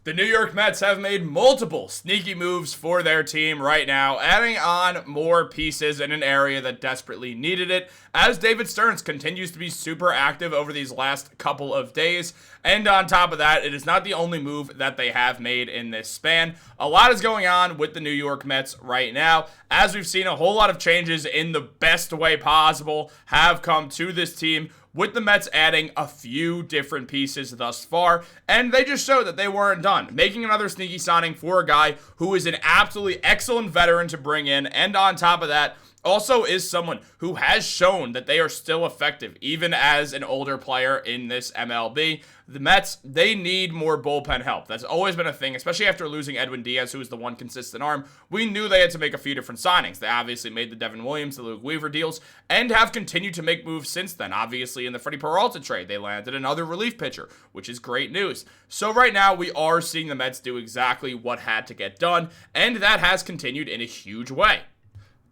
The New York Mets have made multiple sneaky moves for their team right now, adding on more pieces in an area that desperately needed it, as David Stearns continues to be super active over these last couple of days. And on top of that, it is not the only move that they have made in this span. A lot is going on with the New York Mets right now, as we've seen a whole lot of changes in the best way possible have come to this team, with the Mets adding a few different pieces thus far, and they just showed that they weren't done. Making another sneaky signing for a guy who is an absolutely excellent veteran to bring in, and on top of that, also is someone who has shown that they are still effective, even as an older player in this MLB. The Mets, they need more bullpen help. That's always been a thing, especially after losing Edwin Diaz, who is the one consistent arm. We knew they had to make a few different signings. They obviously made the Devin Williams, the Luke Weaver deals, and have continued to make moves since then. Obviously, in the Freddie Peralta trade, they landed another relief pitcher, which is great news. So right now, we are seeing the Mets do exactly what had to get done, and that has continued in a huge way.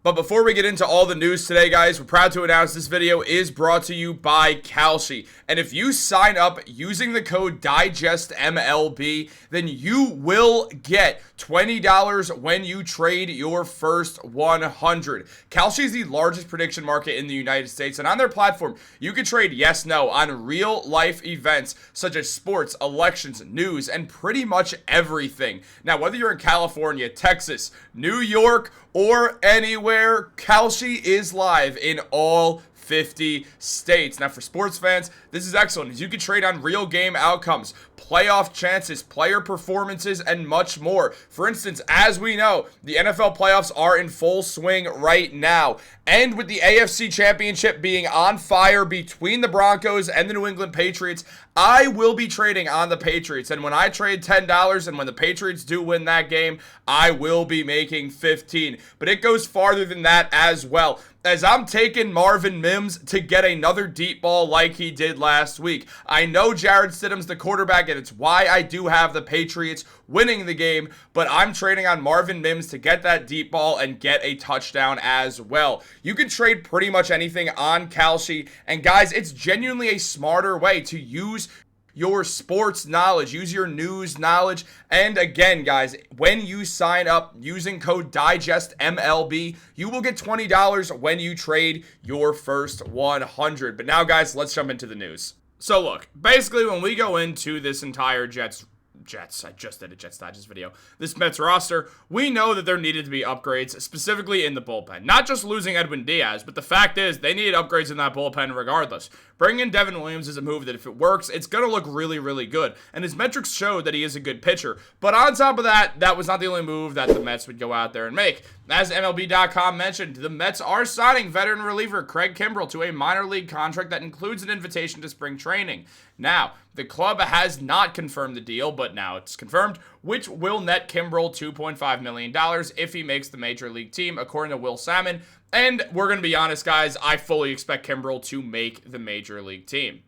But before we get into all the news today, guys, we're proud to announce this video is brought to you by Kalshi. And if you sign up using the code DIGESTMLB, then you will get $20 when you trade your first 100. Kalshi is the largest prediction market in the United States, and on their platform, you can trade yes, no on real-life events such as sports, elections, news, and pretty much everything. Now, whether you're in California, Texas, New York, or anywhere, Kalshi is live in all 50 states. Now, for sports fans, this is excellent, as you can trade on real game outcomes, playoff chances, player performances, and much more. For instance, as we know, the NFL playoffs are in full swing right now, and with the AFC Championship being on fire between the Broncos and the New England Patriots, I will be trading on the Patriots, and when I trade $10 and when the Patriots do win that game, I will be making $15. But it goes farther than that as well, as I'm taking Marvin Mims to get another deep ball like he did last week. I know Jarrett Stidham's the quarterback, and it's why I do have the Patriots winning the game, but I'm trading on Marvin Mims to get that deep ball and get a touchdown as well. You can trade pretty much anything on Kalshi, and guys, it's genuinely a smarter way to use your sports knowledge, use your news knowledge. And again, guys, when you sign up using code DIGESTMLB, you will get $20 when you trade your first 100. But now, guys, let's jump into the news. So look, basically when we go into this entire I just did a Jets Digest video, this Mets roster, we know that there needed to be upgrades, specifically in the bullpen. Not just losing Edwin Diaz, but the fact is they needed upgrades in that bullpen regardless. Bringing in Devin Williams is a move that if it works, it's going to look really, really good. And his metrics show that he is a good pitcher. But on top of that, that was not the only move that the Mets would go out there and make. As MLB.com mentioned, the Mets are signing veteran reliever Craig Kimbrel to a minor league contract that includes an invitation to spring training. Now, the club has not confirmed the deal, but now it's confirmed, which will net Kimbrel $2.5 million if he makes the major league team, according to Will Salmon. And we're going to be honest, guys, I fully expect Kimbrel to make the major league team.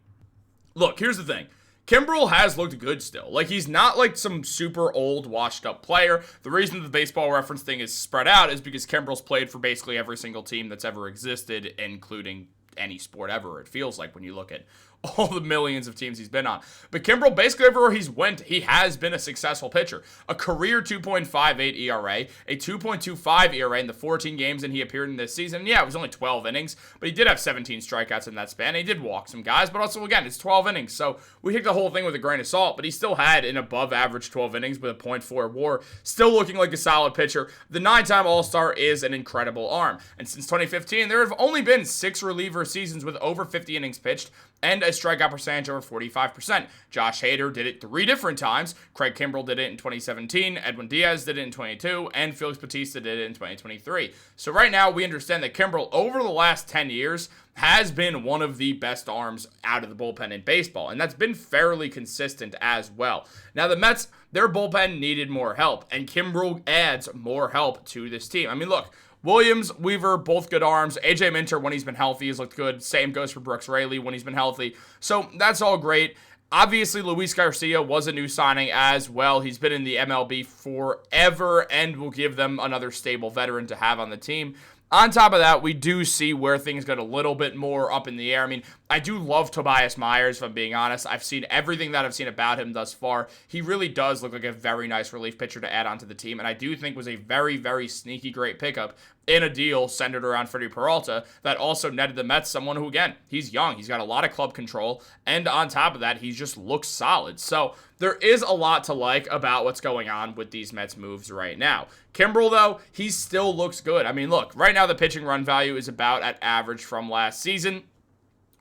Look, here's the thing. Kimbrel has looked good still. Like, he's not like some super old, washed-up player. The reason the baseball reference thing is spread out is because Kimbrel's played for basically every single team that's ever existed, including any sport ever, it feels like, when you look at all the millions of teams he's been on. But Kimbrel, basically everywhere he's went, he has been a successful pitcher. A career 2.58 ERA, a 2.25 ERA in the 14 games that he appeared in this season. Yeah, it was only 12 innings, but he did have 17 strikeouts in that span. He did walk some guys, but also, again, it's 12 innings, so we take the whole thing with a grain of salt, but he still had an above-average 12 innings with a .4 WAR, still looking like a solid pitcher. The 9-time All-Star is an incredible arm, and since 2015, there have only been 6 reliever seasons with over 50 innings pitched, and a strikeout percentage over 45%. Josh Hader did it 3 different times. Craig Kimbrel did it in 2017. Edwin Diaz did it in 22. And Felix Bautista did it in 2023. So right now, we understand that Kimbrel, over the last 10 years, has been one of the best arms out of the bullpen in baseball. And that's been fairly consistent as well. Now, the Mets, their bullpen needed more help. And Kimbrel adds more help to this team. I mean, look, Williams, Weaver, both good arms. AJ Minter, when he's been healthy, has looked good. Same goes for Brooks Raley when he's been healthy. So that's all great. Obviously, Luis Garcia was a new signing as well. He's been in the MLB forever and will give them another stable veteran to have on the team. On top of that, we do see where things got a little bit more up in the air. I mean, I do love Tobias Myers, if I'm being honest. I've seen everything that I've seen about him thus far. He really does look like a very nice relief pitcher to add onto the team, and I do think was a very, very sneaky great pickup in a deal centered around Freddie Peralta that also netted the Mets someone who, again, he's young. He's got a lot of club control, and on top of that, he just looks solid. So there is a lot to like about what's going on with these Mets moves right now. Kimbrel, though, he still looks good. I mean, look, right now the pitching run value is about at average from last season,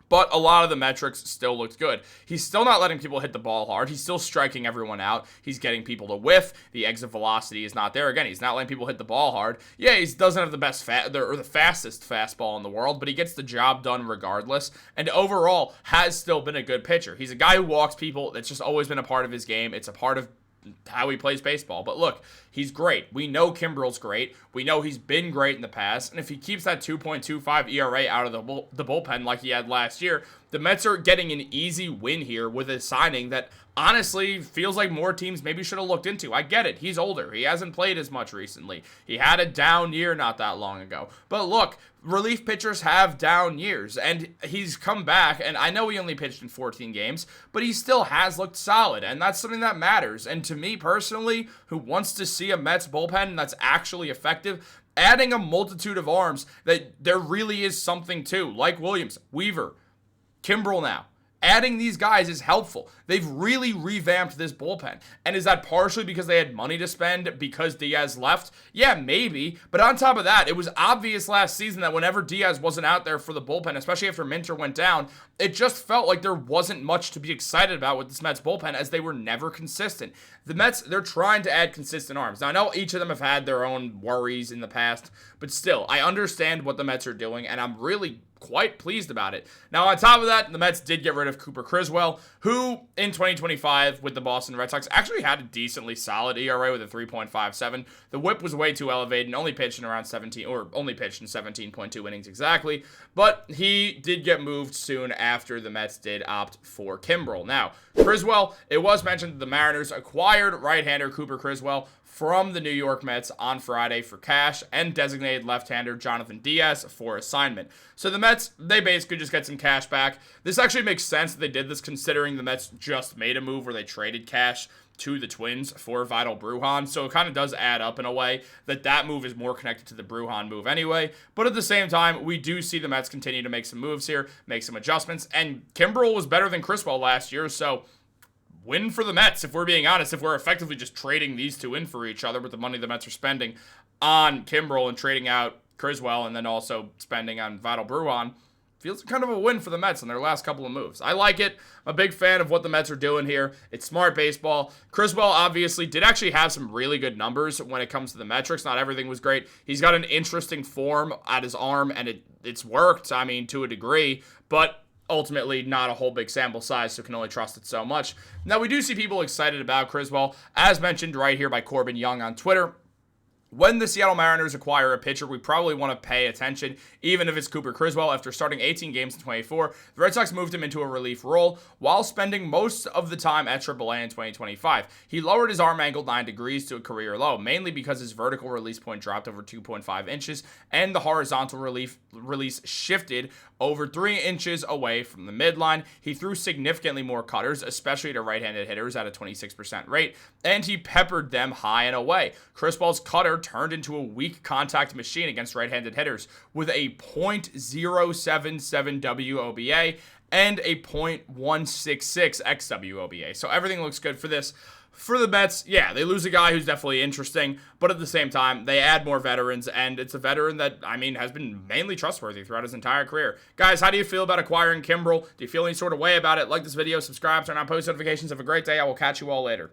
but a lot of the metrics still looked good. He's still not letting people hit the ball hard. He's still striking everyone out. He's getting people to whiff. The exit velocity is not there. Again, he's not letting people hit the ball hard. Yeah, he doesn't have the best the fastest fastball in the world, but he gets the job done regardless. And overall, has still been a good pitcher. He's a guy who walks people. That's just always been a part of his game. It's a part of how he plays baseball. But look, he's great. We know Kimbrel's great. We know he's been great in the past. And if he keeps that 2.25 ERA out of the bullpen like he had last year, the Mets are getting an easy win here with a signing that honestly feels like more teams maybe should have looked into. I get it. He's older. He hasn't played as much recently. He had a down year not that long ago. But look, relief pitchers have down years, and he's come back, and I know he only pitched in 14 games, but he still has looked solid, and that's something that matters. And to me personally, who wants to see a Mets bullpen that's actually effective, adding a multitude of arms that there really is something to, like Williams, Weaver, Kimbrel now. Adding these guys is helpful. They've really revamped this bullpen. And is that partially because they had money to spend because Diaz left? Yeah, maybe. But on top of that, it was obvious last season that whenever Diaz wasn't out there for the bullpen, especially after Minter went down, it just felt like there wasn't much to be excited about with this Mets bullpen as they were never consistent. The Mets, they're trying to add consistent arms. Now, I know each of them have had their own worries in the past, but still, I understand what the Mets are doing, and I'm really quite pleased about it. Now, on top of that, the Mets did get rid of Cooper Kriswell, who in 2025 with the Boston Red Sox actually had a decently solid ERA with a 3.57. The whip was way too elevated and only pitched in 17.2 innings exactly, but he did get moved soon after the Mets did opt for Kimbrel. Now, Kriswell, it was mentioned that the Mariners acquired right-hander Cooper Kriswell from the New York Mets on Friday for cash and designated left-hander Jonathan Diaz for assignment. So the Mets, they basically just get some cash back. This actually makes sense that they did this considering the Mets just made a move where they traded cash to the Twins for Vidal Bruján, so it kind of does add up in a way that move is more connected to the Bruján move anyway. But at the same time, we do see the Mets continue to make some moves here, make some adjustments, and Kimbrel was better than Kriswell last year, so win for the Mets, if we're being honest, if we're effectively just trading these two in for each other with the money the Mets are spending on Kimbrel and trading out Kriswell and then also spending on Vidal Bruján. Feels kind of a win for the Mets in their last couple of moves. I like it. I'm a big fan of what the Mets are doing here. It's smart baseball. Kriswell obviously did actually have some really good numbers when it comes to the metrics. Not everything was great. He's got an interesting form at his arm, and it's worked, I mean, to a degree, but ultimately not a whole big sample size, so can only trust it so much. Now, we do see people excited about Kriswell, as mentioned right here by Corbin Young on Twitter. When the Seattle Mariners acquire a pitcher, we probably want to pay attention, even if it's Cooper Kriswell. After starting 18 games in 24, the Red Sox moved him into a relief role while spending most of the time at AAA in 2025. He lowered his arm angle 9 degrees to a career low, mainly because his vertical release point dropped over 2.5 inches, and the horizontal release shifted over 3 inches away from the midline. He threw significantly more cutters, especially to right-handed hitters at a 26% rate, and he peppered them high and away. Kriswell's cutter turned into a weak contact machine against right-handed hitters with a .077 WOBA and a .166 xWOBA. So everything looks good for this. For the Mets, yeah, they lose a guy who's definitely interesting, but at the same time, they add more veterans, and it's a veteran that, I mean, has been mainly trustworthy throughout his entire career. Guys, how do you feel about acquiring Kimbrel? Do you feel any sort of way about it? Like this video, subscribe, turn on post notifications. Have a great day. I will catch you all later.